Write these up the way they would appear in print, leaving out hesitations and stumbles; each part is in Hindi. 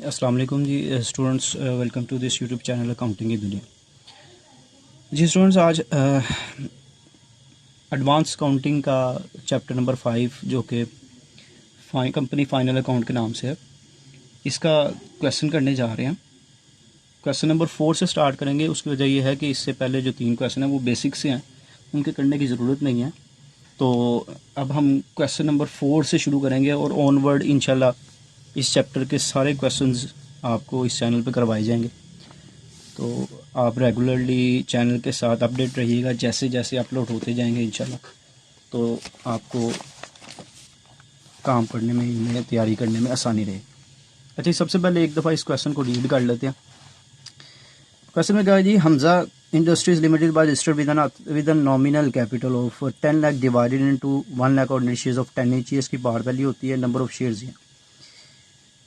अस्सलाम वालेकुम जी students, welcome to this YouTube channel accounting की दुनिया। जी स्टूडेंट्स, आज एडवांस अकाउंटिंग का चैप्टर नंबर 5 जो कि कंपनी फाइनल अकाउंट के नाम से है, इसका क्वेश्चन करने जा रहे हैं। क्वेश्चन नंबर 4 से स्टार्ट करेंगे। उसकी वजह यह है कि इससे पहले जो 3 क्वेश्चन हैं वो बेसिक से हैं, उनके करने की ज़रूरत नहीं है। तो अब हम क्वेश्चन नंबर 4 से शुरू करेंगे और ऑनवर्ड इंशाल्लाह इस चैप्टर के सारे क्वेश्चंस आपको इस चैनल पे करवाए जाएंगे। तो आप रेगुलरली चैनल के साथ अपडेट रहिएगा, जैसे जैसे अपलोड होते जाएंगे इंशाल्लाह, तो आपको काम करने में, इनमें तैयारी करने में आसानी रहेगी। अच्छा, सबसे पहले एक दफ़ा इस क्वेश्चन को रीड कर लेते हैं। क्वेश्चन में कहा जी, Hamza industries limited by registered with an nominal capital of 10 lakh divided into 1 lakh ordinary shares of 10 each. इसकी पार वैल्यू होती है, नंबर ऑफ शेयर्स है।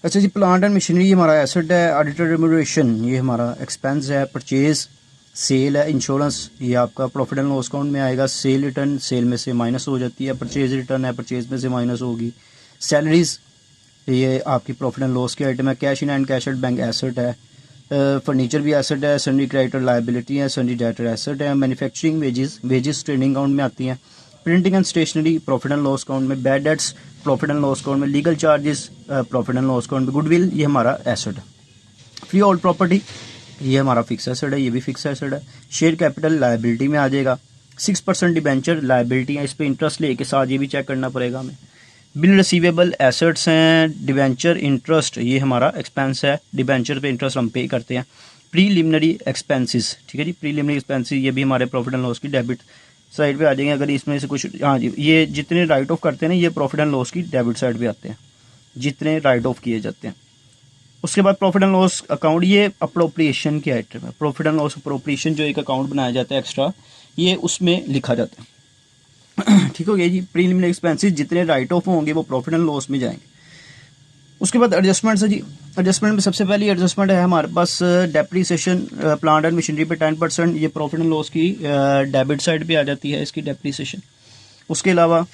अच्छा जी, प्लांट एंड मशीनरी ये हमारा एसेट है। ऑडिटर रेम्यूनरेशन ये हमारा एक्सपेंस है। परचेज सेल है। इंश्योरेंस ये आपका प्रॉफिट एंड लॉस अकाउंट में आएगा। सेल रिटर्न सेल में से माइनस हो जाती है। परचेज रिटर्न है, परचेज में से माइनस होगी। सैलरीज ये आपकी प्रॉफिट एंड लॉस की आइटम है। Cash in and cash at bank asset है। फर्नीचर भी एसेट है। सन्डी क्रेडिटर लायबिलिटी है। सन्डी डेटर एसेट है। मैन्युफैक्चरिंग वेजेस ट्रेडिंग अकाउंट में आती हैं। Printing and stationery profit and loss account में। Bad debts profit and loss account में। Legal charges profit and loss account में। गुडविल ये हमारा एसेट है। फ्री होल्ड प्रॉपर्टी ये हमारा फिक्स एसेट है, ये भी फिक्स एसेट है। शेयर कैपिटल लायबिलिटी में आ जाएगा। 6% डिबेंचर लायबिलिटी है, इस पर इंटरेस्ट लेके साथ ये भी चेक करना पड़ेगा हमें। बिल रिसीवेबल एसेट्स हैं। डिबेंचर इंटरेस्ट ये हमारा एक्सपेंस है। डिबेंचर पे इंटरेस्ट हम पे करते हैं। प्रीलिमिनरी एक्सपेंसेस, ठीक है जी, प्रीलिमिनरी एक्सपेंसेस ये भी हमारे प्रॉफिट एंड लॉस की डेबिट साइड पे आ जाएंगे। अगर इसमें से कुछ, हाँ जी, ये जितने राइट ऑफ करते हैं ना, ये प्रॉफिट एंड लॉस की डेबिट साइड पे आते हैं, जितने राइट ऑफ किए जाते हैं। उसके बाद प्रॉफिट एंड लॉस अकाउंट ये अप्रोप्रिएशन की आइटम है। प्रॉफिट एंड लॉस अप्रोप्रिएशन जो एक अकाउंट बनाया जाता है एक्स्ट्रा, ये उसमें लिखा जाता है। ठीक हो गया जी। प्रीलिमिनरी एक्सपेंसेस जितने राइट ऑफ होंगे वो प्रॉफिट एंड लॉस में जाएंगे। उसके बाद एडजस्टमेंट है जी। एडजस्टमेंट में सबसे पहली एडजस्टमेंट है हमारे पास डेप्रीसिएशन प्लांट एंड मशीनरी पे 10%, ये प्रॉफिट एंड लॉस की डेबिट साइड पे आ जाती है इसकी डेप्रीसिएशन। उसके अलावा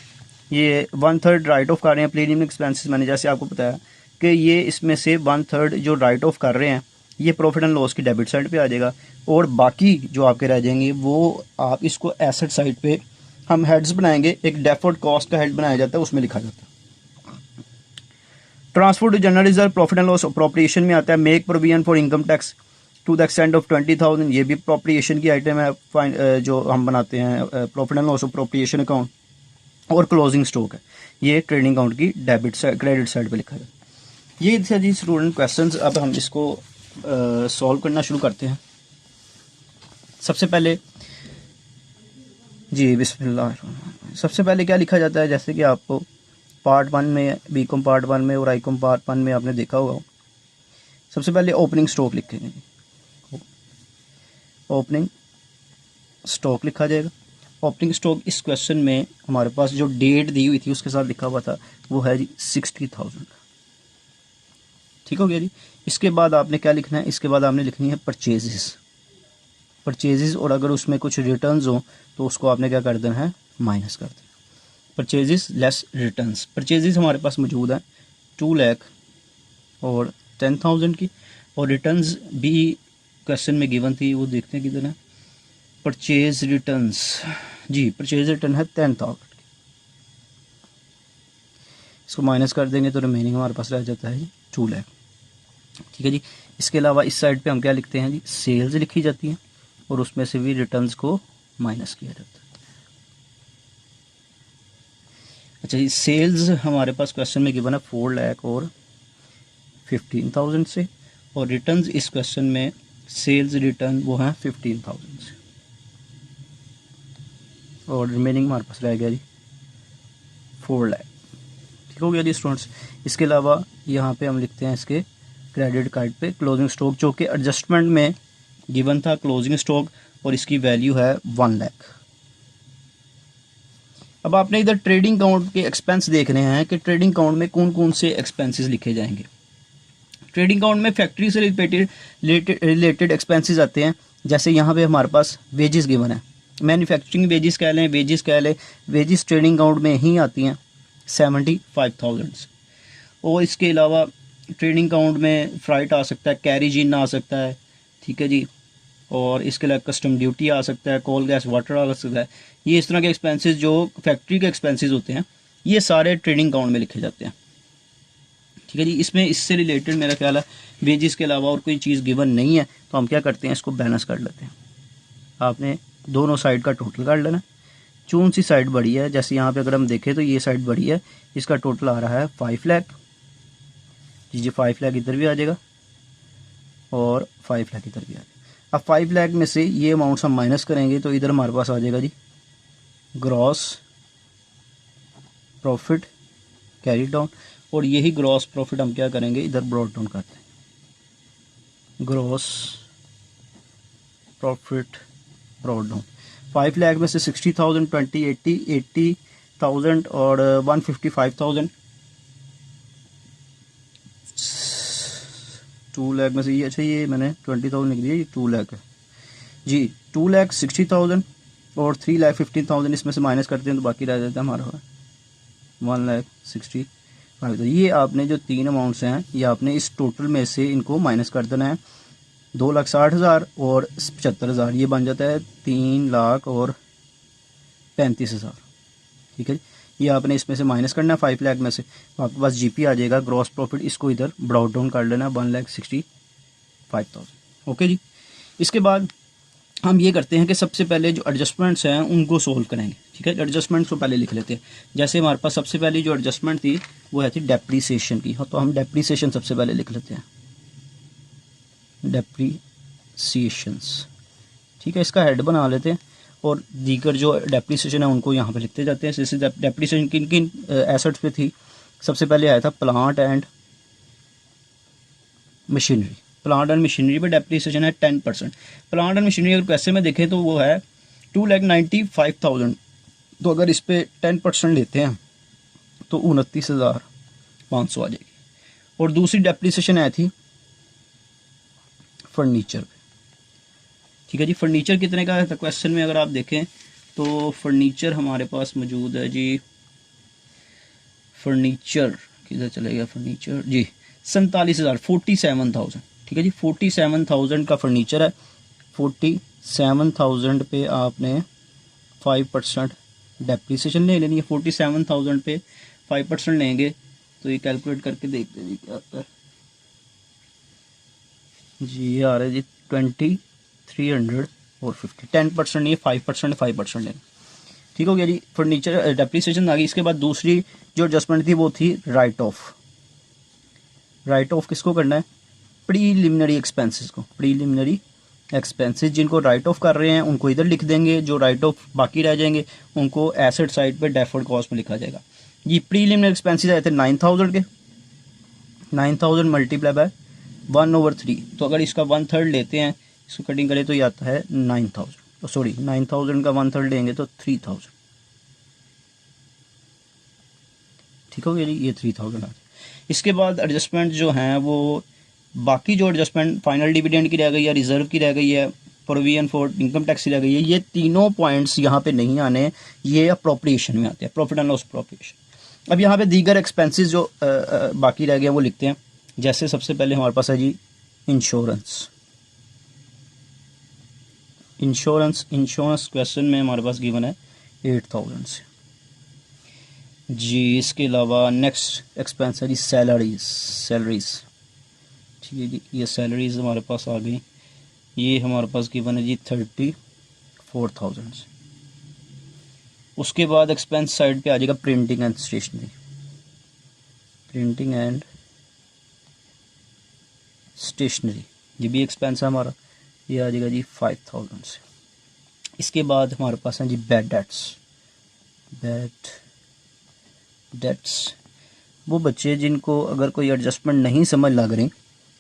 ये 1/3 राइट ऑफ कर रहे हैं प्रीलिमिनरी एक्सपेंसेस, मैंने जैसे आपको बताया कि ये इसमें से 1/3 जो राइट ऑफ कर रहे हैं ये प्रॉफिट एंड लॉस की डेबिट साइड पे आ जाएगा। और बाकी जो आपके रह जाएंगे वो आप इसको एसेट साइड पे हम हेड्स बनाएंगे। एक डेफर्ड कॉस्ट का हेड बनाया जाता है, उसमें लिखा जाता है। Transfer to general reserve profit and loss appropriation में आता है। Make provision for income tax to the extent of 20,000, ये भी अप्रोप्रिएशन की आइटम है जो हम बनाते हैं profit and loss appropriation account. और क्लोजिंग स्टॉक है, ये ट्रेडिंग अकाउंट की डेबिट साइड क्रेडिट साइड पे लिखा है। ये था जी स्टूडेंट क्वेश्चंस। अब हम इसको सॉल्व करना शुरू करते हैं। सबसे पहले जी बिस्मिल्लाह। सबसे पहले क्या लिखा जाता है, जैसे कि आपको पार्ट 1 में, बीकॉम पार्ट 1 में और आईकॉम पार्ट 1 में आपने देखा होगा। सबसे पहले ओपनिंग स्टॉक लिखेंगे। ओपनिंग स्टॉक लिखा जाएगा। ओपनिंग स्टॉक इस क्वेश्चन में हमारे पास जो डेट दी हुई थी उसके साथ लिखा हुआ था वो है जी 60,000। ठीक हो गया जी। इसके बाद आपने क्या लिखना है, इसके बाद आपने लिखनी है परचेजेस। और अगर उसमें कुछ रिटर्न्स हो तो उसको आपने क्या कर देना है, माइनस कर देना। Purchases less returns. परचेजेस हमारे पास मौजूद है 2 लाख और 10,000 की, और रिटर्न्स भी क्वेश्चन में गिवन थी, वो देखते हैं किधर है। परचेज रिटर्न्स जी, परचेज रिटर्न है 10,000 की। इसको माइनस कर देंगे तो रिमेनिंग हमारे पास रह जाता है 2 लाख। ठीक है जी। इसके अलावा इस साइड पे हम क्या लिखते हैं जी, सेल्स लिखी जाती हैं और उसमें से भी रिटर्न्स को माइनस किया जाता है। अच्छा जी, सेल्स हमारे पास क्वेश्चन में गिवन है 4 लाख और 15,000 से, और रिटर्न्स इस क्वेश्चन में सेल्स रिटर्न वो हैं 15,000 से, और रिमेनिंग हमारे पास रह गया जी 4 लाख। ठीक हो गया जी स्टूडेंट्स। इसके अलावा यहाँ पे हम लिखते हैं इसके क्रेडिट कार्ड पे क्लोजिंग स्टॉक, जो कि एडजस्टमेंट में गिवन था क्लोजिंग स्टॉक, और इसकी वैल्यू है 1 लाख। अब आपने इधर ट्रेडिंग अकाउंट के एक्सपेंस देख रहे हैं कि ट्रेडिंग अकाउंट में कौन कौन से एक्सपेंसेस लिखे जाएंगे। ट्रेडिंग अकाउंट में फैक्ट्री से रिलेटेड एक्सपेंसेस आते हैं। जैसे यहाँ पे हमारे पास वेजेस गिवन है, मैन्युफैक्चरिंग वेजेस कह लें, वेजेस ट्रेडिंग अकाउंट में ही आती हैं 75,000। और इसके अलावा ट्रेडिंग अकाउंट में फ्राइट आ सकता है, कैरेज इन आ सकता है, ठीक है जी, और इसके अलावा कस्टम ड्यूटी आ सकता है, कोल गैस वाटर आ सकता है। ये इस तरह के एक्सपेंसेस जो फैक्ट्री के एक्सपेंसेस होते हैं ये सारे ट्रेडिंग अकाउंट में लिखे जाते हैं, ठीक है जी। इसमें इससे रिलेटेड मेरा ख्याल है वेजेस के अलावा और कोई चीज़ गिवन नहीं है, तो हम क्या करते हैं, इसको बैलेंस कर लेते हैं। आपने दोनों साइड का टोटल कर लेना, कौन सी साइड बड़ी है। जैसे यहाँ पे अगर हम देखें तो ये साइड बड़ी है, इसका टोटल आ रहा है 5 लाख जी, 5 लाख इधर भी आ जाएगा और 5 लाख इधर भी आ जाएगा। अब 5 लाख में से ये अमाउंट्स हम माइनस करेंगे तो इधर हमारे पास आ जाएगा जी ग्रॉस प्रॉफिट कैरी डाउन, और यही ग्रॉस प्रॉफिट हम क्या करेंगे इधर ब्रॉड डाउन करते हैं, gross profit brought down. 5 lakh में से 60,000 20 80,000 और 155,000, 2 लाख में से ये, अच्छा ये मैंने 20,000 लिख दिया, ये 2 लाख है जी। 2 लाख 60,000 और 3 लाख 15,000 इसमें से माइनस करते हैं तो बाकी रह जाता है हमारा 1 लाख 65,000। ये आपने जो तीन अमाउंट्स हैं ये आपने इस टोटल में से इनको माइनस कर देना है। 2,60,000 और 75,000 ये बन जाता है 3 लाख और 35,000, ठीक है जी। ये आपने इसमें से माइनस करना है 5 लाख में से, तो आपके पास जीपी आ जाएगा ग्रॉस प्रॉफिट। इसको इधर ब्रॉड डाउन कर लेना 1,65,000, ओके जी। इसके बाद हम ये करते हैं कि सबसे पहले जो एडजस्टमेंट्स हैं उनको सोल्व करेंगे, ठीक है। एडजस्टमेंट्स को पहले लिख लेते हैं। जैसे हमारे पास सबसे पहली जो एडजस्टमेंट थी वो है थी डेप्रीसिएशन की, तो हम डेप्रीसिएशन सबसे पहले लिख लेते हैं, डेप्रीसिएशंस, ठीक है। इसका हेड बना लेते हैं और दीगर जो डेप्रीसिएशन है उनको यहाँ पे लिखते जाते हैं। जैसे डेप्रीसिएशन किन किन एसेट्स पे थी, सबसे पहले आया था plant and machinery. Plant and machinery पे डेप्रीसिएशन है 10%। प्लांट एंड मशीनरी अगर पैसे में देखें तो वो है 2,95,000, तो अगर इस पर 10% लेते हैं तो 29,500 आ जाएगी। और दूसरी डेप्रीसिएशन आई थी फर्नीचर, ठीक है जी। फर्नीचर कितने का है था क्वेश्चन में अगर आप देखें तो फर्नीचर हमारे पास मौजूद है जी, फर्नीचर किधर चलेगा फर्नीचर जी, 47,000 47,000, ठीक है जी। 47,000 का फर्नीचर है। 47,000 पे आपने 5% डेप्रीसिएशन ले लेनी है। 47,000 पे 5% लेंगे तो ये कैलकुलेट करके देखते हैं जी क्या आता है जी। ये आ रहा है जी 2,350। 10% नहीं 5%, 5% लेंगे, ठीक हो गया जी। फर्नीचर डेप्रीसिएशन आ गई। इसके बाद दूसरी जो एडजस्टमेंट थी वो थी राइट ऑफ। राइट ऑफ किसको करना है, प्रीलिमिनरी एक्सपेंसेस को। प्रीलिमिनरी एक्सपेंसेस जिनको राइट ऑफ कर रहे हैं उनको इधर लिख देंगे, जो राइट ऑफ बाकी रह जाएंगे उनको एसेट साइड पे डेफर्ड कॉस्ट में लिखा जाएगा। ये प्रीलिमिनरी एक्सपेंसेस आए थे 9,000 के, 9,000 मल्टीप्लाई बाय 1/3, तो अगर इसका 1/3 लेते हैं, इसको कटिंग करें तो ये आता है 9,000, सॉरी 9,000 का 1/3 लेंगे तो 3,000, ठीक हो गया जी। ये 3,000 आ गया। इसके बाद एडजस्टमेंट जो हैं वो बाकी जो एडजस्टमेंट फाइनल डिविडेंड की रह गई है, रिजर्व की रह गई है, प्रोविजन फॉर इनकम टैक्स की रह गई है, ये तीनों पॉइंट्स यहाँ पे नहीं आने, ये अप्रोप्रिएशन में आते हैं, प्रॉफिट एंड लॉस अप्रोप्रिएशन। अब यहाँ पे दीगर एक्सपेंसेस जो बाकी रह गए वो लिखते हैं। जैसे सबसे पहले हमारे पास है जी इंश्योरेंस। इंश्योरेंस क्वेश्चन में हमारे पास गिवन है 8,000 से जी। इसके अलावा नेक्स्ट एक्सपेंस है जी सैलरीज, ठीक है जी। ये सैलरीज हमारे पास आ गई, ये हमारे पास गिवन है जी 34,000 से। उसके बाद एक्सपेंस साइड पे आ जाएगा printing and stationery. Printing and stationery ये भी एक्सपेंस है हमारा, ये आ जाएगा जी 5,000 से। इसके बाद हमारे पास है जी बैड डेट्स। वो बच्चे जिनको अगर कोई एडजस्टमेंट नहीं समझ लग रही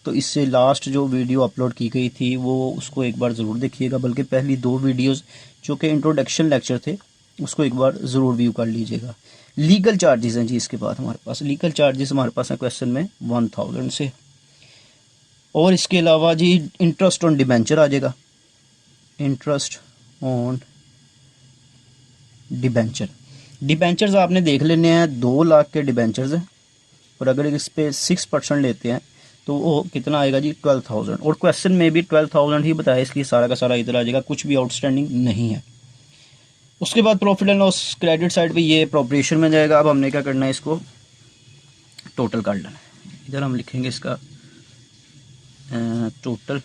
तो इससे लास्ट जो वीडियो अपलोड की गई थी वो उसको एक बार ज़रूर देखिएगा, बल्कि पहली 2 वीडियोस जो कि इंट्रोडक्शन लेक्चर थे उसको एक बार ज़रूर व्यू कर लीजिएगा। लीगल चार्जेस हैं जी। इसके बाद हमारे पास लीगल चार्जेस हमारे पास है क्वेश्चन में 1,000 से। और इसके अलावा जी इंटरेस्ट ऑन डिबेंचर आ जाएगा, इंटरेस्ट ऑन डिबेंचर्स आपने देख लेने हैं 2 लाख के डिबेंचर्स हैं और अगर इस पे 6% लेते हैं तो वो कितना आएगा जी 12,000। और क्वेश्चन में भी 12,000 ही बताया, इसलिए सारा का सारा इधर आ जाएगा, कुछ भी आउटस्टैंडिंग नहीं है। उसके बाद profit and loss credit side पे ये अप्रोप्रिएशन में जाएगा। अब हमने क्या करना है, इसको टोटल कर लेना है। इधर हम लिखेंगे इसका टोटल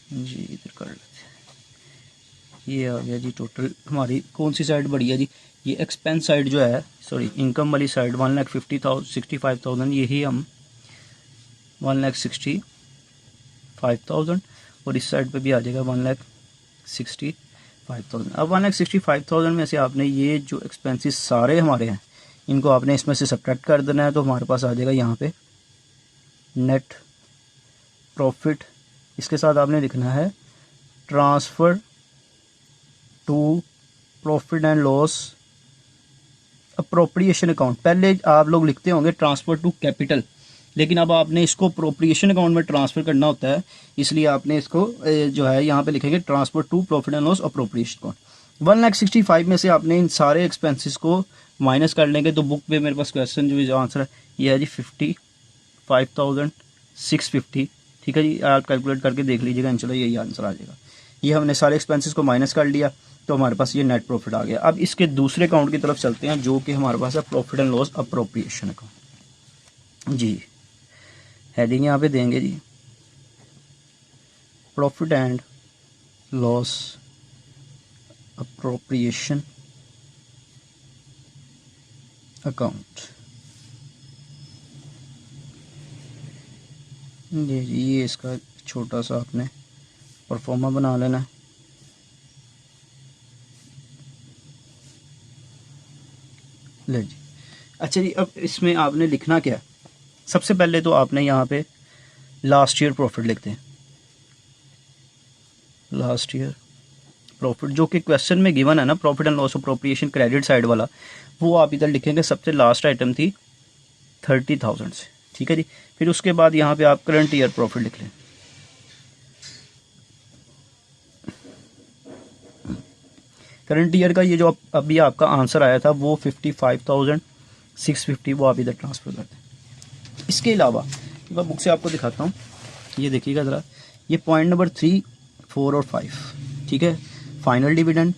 जी, इधर कर लेते हैं। ये आ गया जी टोटल। हमारी कौन सी साइड बढ़ी है जी, ये एक्सपेंस साइड जो है, सॉरी इनकम वाली साइड 1,65,000, यही हम 1,65,000, और इस साइड पे भी आ जाएगा 1,65,000। अब 1,65,000 में से आपने ये जो एक्सपेंसेस सारे हमारे हैं इनको आपने इसमें से सब्ट्रैक्ट कर देना है, तो हमारे पास आ जाएगा यहाँ पे नेट प्रॉफिट। इसके साथ आपने लिखना है transfer to profit and loss appropriation account. पहले आप लोग लिखते होंगे ट्रांसफ़र टू कैपिटल, लेकिन अब आपने इसको अप्रोप्रिएशन अकाउंट में ट्रांसफ़र करना होता है, इसलिए आपने इसको जो है यहाँ पे लिखेंगे transfer to profit and loss appropriation account. 1,65,000 में से आपने इन सारे एक्सपेंसेस को माइनस कर लेंगे, तो बुक पे मेरे पास क्वेश्चन जो आंसर है ये है जी 55,650। ठीक है जी, आप कैलकुलेट करके देख लीजिएगा, इंशाल्लाह यही आंसर आ जाएगा। ये हमने सारे एक्सपेंसेस को माइनस कर लिया, तो हमारे पास ये नेट प्रॉफिट आ गया। अब इसके दूसरे अकाउंट की तरफ चलते हैं, जो कि हमारे पास है profit and loss appropriation account जी। हेडिंग यहाँ पे देंगे जी profit and loss appropriation account जी। ये इसका छोटा सा आपने परफॉर्मा बना लेना है। ले जी, अच्छा जी, अब इसमें आपने लिखना क्या है, सबसे पहले तो आपने यहाँ पे लास्ट ईयर प्रॉफिट लिखते हैं। लास्ट ईयर प्रॉफिट जो कि क्वेश्चन में गिवन है ना, profit and loss appropriation credit side वाला, वो आप इधर लिखेंगे। सबसे लास्ट आइटम थी 30,000 से, ठीक है जी। फिर उसके बाद यहाँ पे आप करंट ईयर प्रॉफिट लिख लें। करंट ईयर का ये जो अभी आपका आंसर आया था वो 55,650, वो आप इधर ट्रांसफ़र कर दें। इसके अलावा मैं बुक से आपको दिखाता हूँ, ये देखिएगा ज़रा, ये पॉइंट नंबर 3, 4 और 5, ठीक है। Final dividend,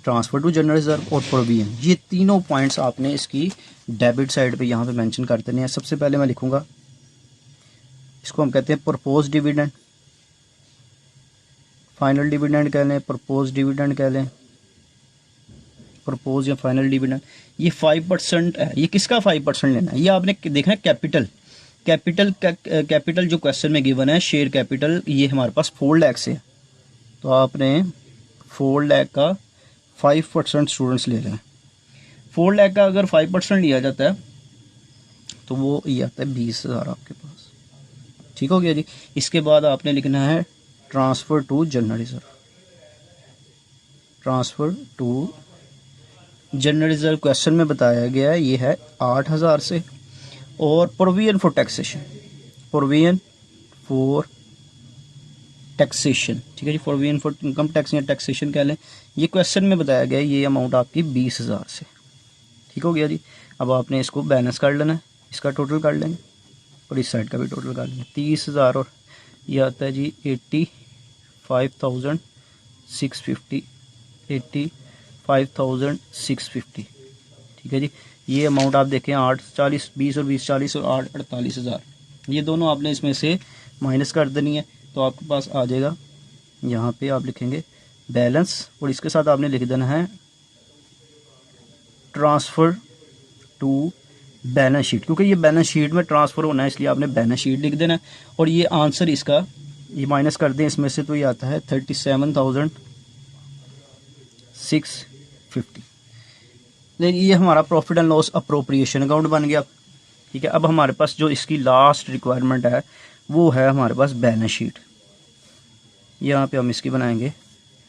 transfer to general reserve और प्रोविजन, ये तीनों पॉइंट्स आपने इसकी डेबिट साइड पे यहाँ पे मेंशन कर देने हैं। सबसे पहले मैं लिखूँगा, इसको हम कहते हैं प्रपोज डिविडेंड, फाइनल डिविडेंड कह लें, प्रपोज डिविडेंड कह लें, प्रपोज या फाइनल डिविडेंड। ये 5% है। ये किसका 5% लेना है, ये आपने देखना है कैपिटल। कैपिटल जो क्वेश्चन में गिवन है शेयर कैपिटल, ये हमारे पास 4 लाख से है, तो आपने 4 लाख का 5% स्टूडेंट्स ले रहे हैं। 4 लाख का अगर 5% लिया जाता है तो वो ये आता है 20,000 आपके पास। ठीक हो गया जी। इसके बाद आपने लिखना है transfer to general reserve, transfer to general reserve question में बताया गया है ये है 8,000 से। और provision for taxation, provision for taxation, ठीक है जी, प्रोविजन फॉर इनकम टैक्स या टैक्सेशन कह लें, ये क्वेश्चन में बताया गया है ये अमाउंट आपकी 20,000 से। ठीक हो गया जी। अब आपने इसको बैलेंस कर लेना है, इसका टोटल कर लेंगे और इस साइड का भी टोटल कर लेंगे। 30,000 और ये आता है जी 85,650, 85,650। ठीक है जी। ये अमाउंट आप देखें 8, 40, 20 और 20, 40 और 8, 48,000, ये दोनों आपने इसमें से माइनस कर देनी है, तो आपके पास आ जाएगा, यहाँ पे आप लिखेंगे बैलेंस और इसके साथ आपने लिख देना है ट्रांसफ़र टू बैलेंस शीट, क्योंकि ये बैलेंस शीट में ट्रांसफ़र होना है इसलिए आपने बैलेंस शीट लिख देना है। और ये आंसर इसका ये माइनस कर दें इसमें से, तो ये आता है 37,650। ये हमारा profit and loss appropriation account बन गया। ठीक है। अब हमारे पास जो इसकी लास्ट रिक्वायरमेंट है वो है हमारे पास बैलेंस शीट। यहाँ पे हम इसकी बनाएंगे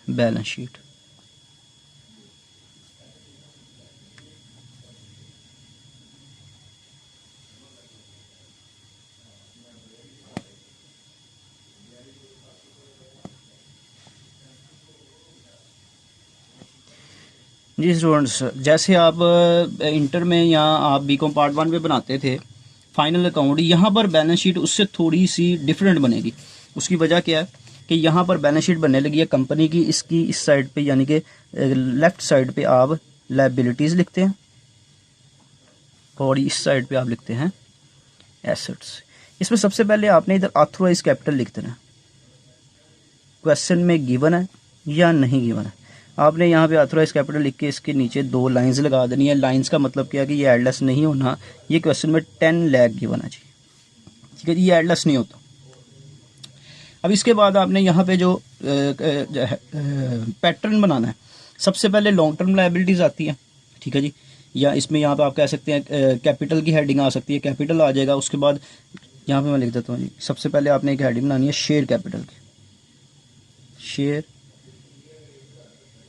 बैलेंस शीट। जी स्टूडेंट्स, जैसे आप इंटर में या आप बीकॉम पार्ट 1 में बनाते थे फाइनल अकाउंट, यहाँ पर बैलेंस शीट उससे थोड़ी सी डिफरेंट बनेगी। उसकी वजह क्या है कि यहाँ पर बैलेंस शीट बनने लगी है कंपनी की, इसकी इस साइड पे यानी कि लेफ़्ट साइड पे आप लायबिलिटीज़ लिखते हैं और इस साइड पे आप लिखते हैं एसेट्स। इसमें सबसे पहले आपने इधर ऑथराइज कैपिटल लिख देना है। क्वेश्चन में गिवन है या नहीं गिवन है, आपने यहाँ पे ऑथराइज कैपिटल लिख के इसके नीचे 2 लाइंस लगा देनी है। लाइंस का मतलब क्या है कि ये एडलेस नहीं होना। ये क्वेश्चन में 10 लाख गिवन है जी, ठीक है जी, ये एडलेस नहीं होता। अब इसके बाद आपने यहाँ पे जो पैटर्न बनाना है, सबसे पहले लॉन्ग टर्म लायबिलिटीज़ आती है, ठीक है जी, या इसमें यहाँ पे आप कह सकते हैं कैपिटल की हेडिंग आ सकती है, कैपिटल आ जाएगा। उसके बाद यहाँ पे मैं लिख देता हूँ जी, सबसे पहले आपने एक हेडिंग बनानी है शेयर कैपिटल की, शेयर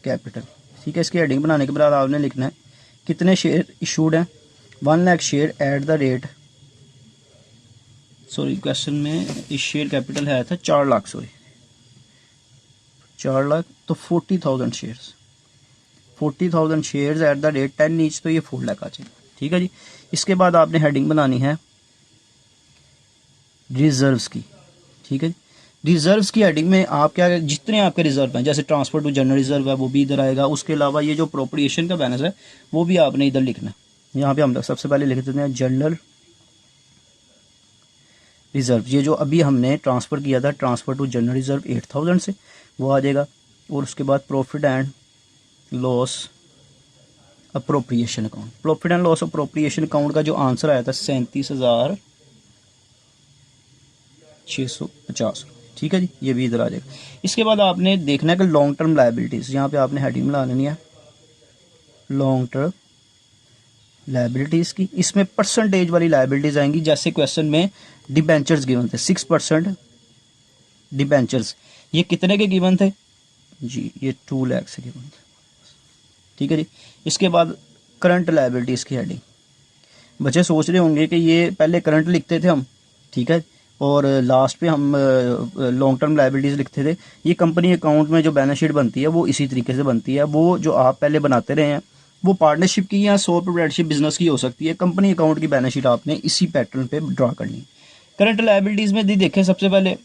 कैपिटल, ठीक है। इसकी हेडिंग बनाने के बाद आपने लिखना है कितने शेयर इशूड हैं, 1 lakh share at the rate, sorry question में इस शेयर कैपिटल है था 4 लाख, सॉरी 4 लाख, तो 40,000 shares, 40,000 shares at the rate 10 each, तो ये 4 लाख आ जाएगा, ठीक है जी। इसके बाद आपने हेडिंग बनानी है रिजर्व्स की, ठीक है। रिजर्व्स की हेडिंग में आप क्या, जितने आपके रिजर्व हैं, जैसे ट्रांसफर टू जनरल रिजर्व है वो भी इधर आएगा। उसके अलावा ये जो अप्रोप्रिएशन का बैलेंस है वो भी आपने इधर लिखना है। यहाँ पे हम सबसे पहले लिख देते हैं जनरल रिजर्व, ये जो अभी हमने ट्रांसफ़र किया था ट्रांसफ़र टू जनरल रिजर्व 8,000 से, वो आ जाएगा। और उसके बाद profit and loss appropriation account, profit and loss appropriation account का जो आंसर आया था 37,650, ठीक है जी, ये भी इधर आ जाएगा। इसके बाद आपने देखना है कि लॉन्ग टर्म लायबिलिटीज़, यहाँ पे आपने हेडिंग बना लेनी है लॉन्ग टर्म लायबिलिटीज़ की। इसमें परसेंटेज वाली लायबिलिटीज़ आएंगी, जैसे क्वेश्चन में डिबेंचर्स गिवन थे 6% डिबेंचर्स, ये कितने के गिवन थे जी, ये 2 लाख से गिवन थे, ठीक है जी। इसके बाद करंट लायबिलिटीज़ की हेडिंग, बच्चे सोच रहे होंगे कि ये पहले करंट लिखते थे हम, ठीक है, और लास्ट पे हम लॉन्ग टर्म लायबिलिटीज़ लिखते थे। ये कंपनी अकाउंट में जो बैलेंस शीट बनती है वो इसी तरीके से बनती है। वो जो आप पहले बनाते रहे हैं वो पार्टनरशिप की या सोल प्रोप्राइटरशिप बिजनेस की हो सकती है। कंपनी अकाउंट की बैलेंस शीट आपने इसी पैटर्न पे ड्रा करनी है। करंट लायबिलिटीज़ में देखें, सबसे पहले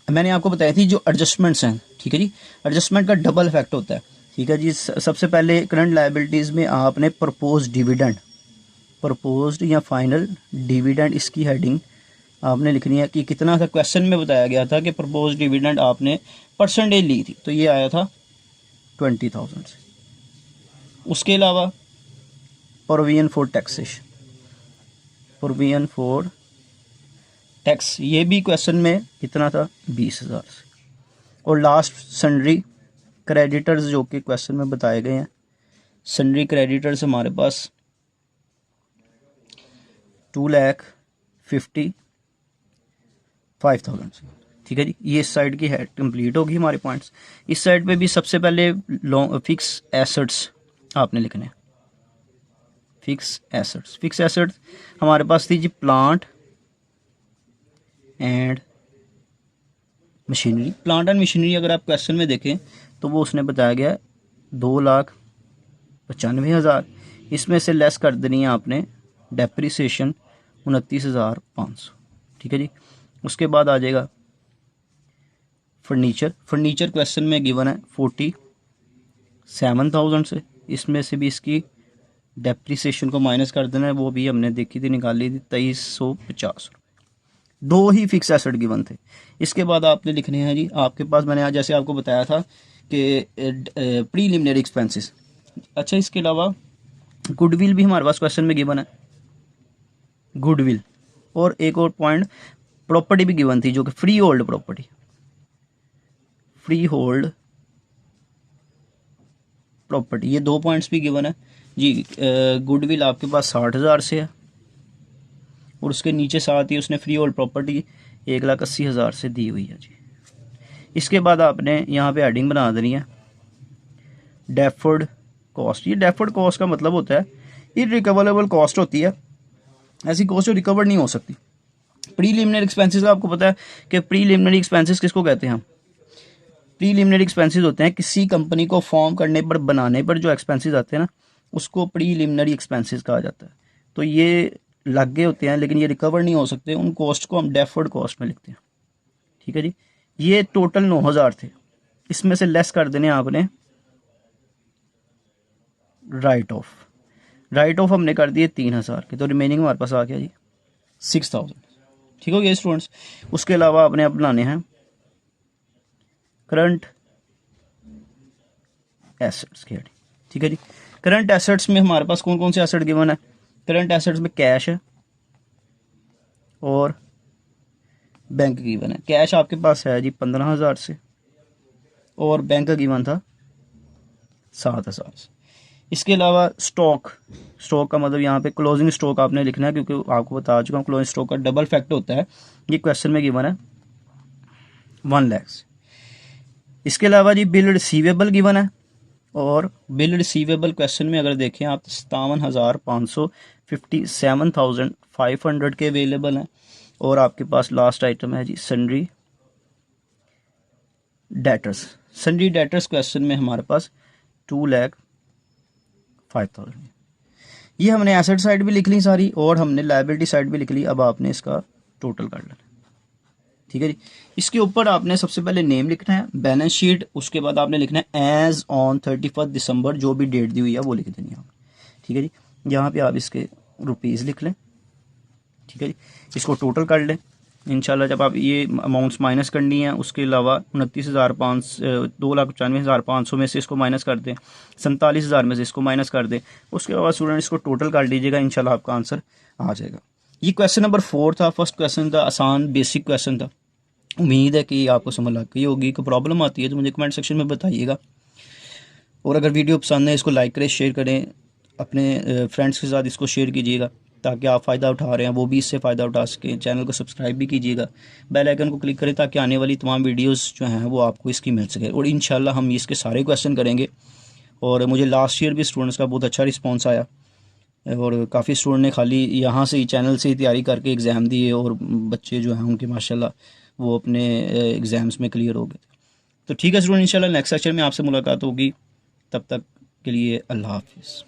मैंने आपको बताई थी जो एडजस्टमेंट्स हैं, ठीक है जी, एडजस्टमेंट का डबल इफेक्ट होता है, ठीक है जी। सबसे पहले करंट लायबिलिटीज़ में आपने प्रपोज डिविडेंड, प्रपोज्ड या फाइनल डिविडेंड, इसकी हेडिंग आपने लिखनी है कि कितना था। क्वेश्चन में बताया गया था कि प्रपोज डिविडेंड आपने परसेंटेज ली थी, तो ये आया था 20,000 से। उसके अलावा provision for taxation, provision for tax, ये भी क्वेश्चन में कितना था 20,000 से। और लास्ट सन्ड्री क्रेडिटर्स जो कि क्वेश्चन में बताए गए हैं, सन्ड्री क्रेडिटर्स हमारे पास 2,55,000 से, ठीक है जी। ये इस साइड की हेड कंप्लीट होगी हमारे पॉइंट्स। इस साइड पे भी सबसे पहले फिक्स एसेट्स आपने लिखने हैं, फिक्स एसेट्स। फिक्स एसेट्स हमारे पास थी जी plant and machinery. Plant and machinery अगर आप क्वेश्चन में देखें तो वो उसने बताया गया 2,95,000। इसमें से लेस कर देनी है आपने डेप्रिसिएशन 29,500, ठीक है जी। उसके बाद आ जाएगा फर्नीचर। फर्नीचर क्वेश्चन में गिवन है 47,000 से, इसमें से भी इसकी डेप्रिसिएशन को माइनस कर देना है, वो भी हमने देखी थी, निकाली थी 2,350 रुपये। 2 ही फिक्स एसेट गिवन थे। इसके बाद आपने लिखने हैं जी, आपके पास मैंने आज जैसे आपको बताया था कि प्रीलिमिनरी एक्सपेंसेस। अच्छा, इसके अलावा गुडविल भी हमारे पास क्वेश्चन में गिवन है, गुडविल। और एक और पॉइंट प्रॉपर्टी भी गिवन थी जो कि free hold property, free hold property, ये 2 पॉइंट्स भी गिवन है जी। गुडविल आपके पास 60,000 से है और उसके नीचे साथ ही उसने फ्री होल्ड प्रॉपर्टी 1,80,000 से दी हुई है जी। इसके बाद आपने यहाँ पे हेडिंग बना देनी है डेफर्ड कॉस्ट। ये डेफर्ड कॉस्ट का मतलब होता है इररिकवरेबल कॉस्ट होती है, ऐसी कॉस्ट जो रिकवर नहीं हो सकती। प्रीलिमिनरी एक्सपेंसेस का आपको पता है कि प्रीलिमिनरी एक्सपेंसेस किसको कहते हैं हम, प्रीलिमिनरी एक्सपेंसेस होते हैं किसी कंपनी को फॉर्म करने पर, बनाने पर जो एक्सपेंसेस आते हैं ना, उसको प्रीलिमिनरी एक्सपेंसेस कहा जाता है। तो ये लगे होते हैं लेकिन ये रिकवर नहीं हो सकते, उन कॉस्ट को हम डेफर्ड कॉस्ट में लिखते हैं। ठीक है जी। ये टोटल 9,000 थे, इसमें से लेस कर देने आपने राइट ऑफ। राइट ऑफ हमने कर दिए 3,000 के, तो रिमेनिंग हमारे पास आ गया जी 6,000। ठीक हो गया स्टूडेंट्स। उसके अलावा आपने अब बनाने हैं करंट एसेट्स के। ठीक है जी। करंट एसेट्स में हमारे पास कौन कौन से एसेट गिवन है? करंट एसेट्स में कैश है और बैंक गिवन है। कैश आपके पास है जी 15,000 से और बैंक का गिवन था 7,000 से। इसके अलावा स्टॉक, स्टॉक का मतलब यहाँ पे क्लोजिंग स्टॉक आपने लिखना है, क्योंकि आपको बता चुका हूँ क्लोजिंग स्टॉक का डबल फैक्ट होता है। ये क्वेश्चन में गिवन है 1 लाख। इसके अलावा जी बिल रिसीवेबल गिवन है, और बिल रिसीवेबल क्वेश्चन में अगर देखें आप 57,500, 57,500 के अवेलेबल हैं। और आपके पास लास्ट आइटम है जी sundry debtors. Sundry debtors question में हमारे पास 2,05,000। ये हमने एसेट साइड भी लिख ली सारी और हमने लायबिलिटी साइड भी लिख ली। अब आपने इसका टोटल कर लेना। ठीक है जी। इसके ऊपर आपने सबसे पहले नेम लिखना है, बैलेंस शीट, उसके बाद आपने लिखना है एज ऑन 31 दिसंबर, जो भी डेट दी हुई है वो लिख देनी है आप। ठीक है जी। यहाँ पे आप इसके रुपीज़ लिख लें। ठीक है जी। इसको टोटल कर लें इंशाल्लाह। जब आप ये अमाउंट्स माइनस करनी है, उसके अलावा 2,95,500 में से इसको माइनस कर दें, 47,000 में से इसको माइनस कर दें, उसके बाद स्टूडेंट इसको टोटल कर लीजिएगा, इंशाल्लाह आपका आंसर आ जाएगा। ये क्वेश्चन नंबर 4 था। फर्स्ट क्वेश्चन था, आसान बेसिक क्वेश्चन था। उम्मीद है कि आपको समझ लग गई होगी। कोई प्रॉब्लम आती है तो मुझे कमेंट सेक्शन में बताइएगा। और अगर वीडियो पसंद है इसको लाइक करें, शेयर करें, अपने फ्रेंड्स के साथ इसको शेयर कीजिएगा ताकि आप फ़ायदा उठा रहे हैं वो भी इससे फ़ायदा उठा सकें। चैनल को सब्सक्राइब भी कीजिएगा, बेल आइकन को क्लिक करें ताकि आने वाली तमाम वीडियोस जो हैं वो आपको इसकी मिल सके। और इंशाल्लाह हम इसके सारे क्वेश्चन करेंगे। और मुझे लास्ट ईयर भी स्टूडेंट्स का बहुत अच्छा रिस्पॉन्स आया और काफ़ी स्टूडेंट ने खाली यहाँ से ही चैनल से ही तैयारी करके एग्ज़ाम दिए और बच्चे जो हैं उनके माशाल्लाह वो अपने एग्ज़ाम्स में क्लियर हो गए। तो ठीक है स्टूडेंट, इंशाल्लाह नेक्स्ट सेक्शन में आपसे मुलाकात होगी। तब तक के लिए अल्लाह हाफिज़।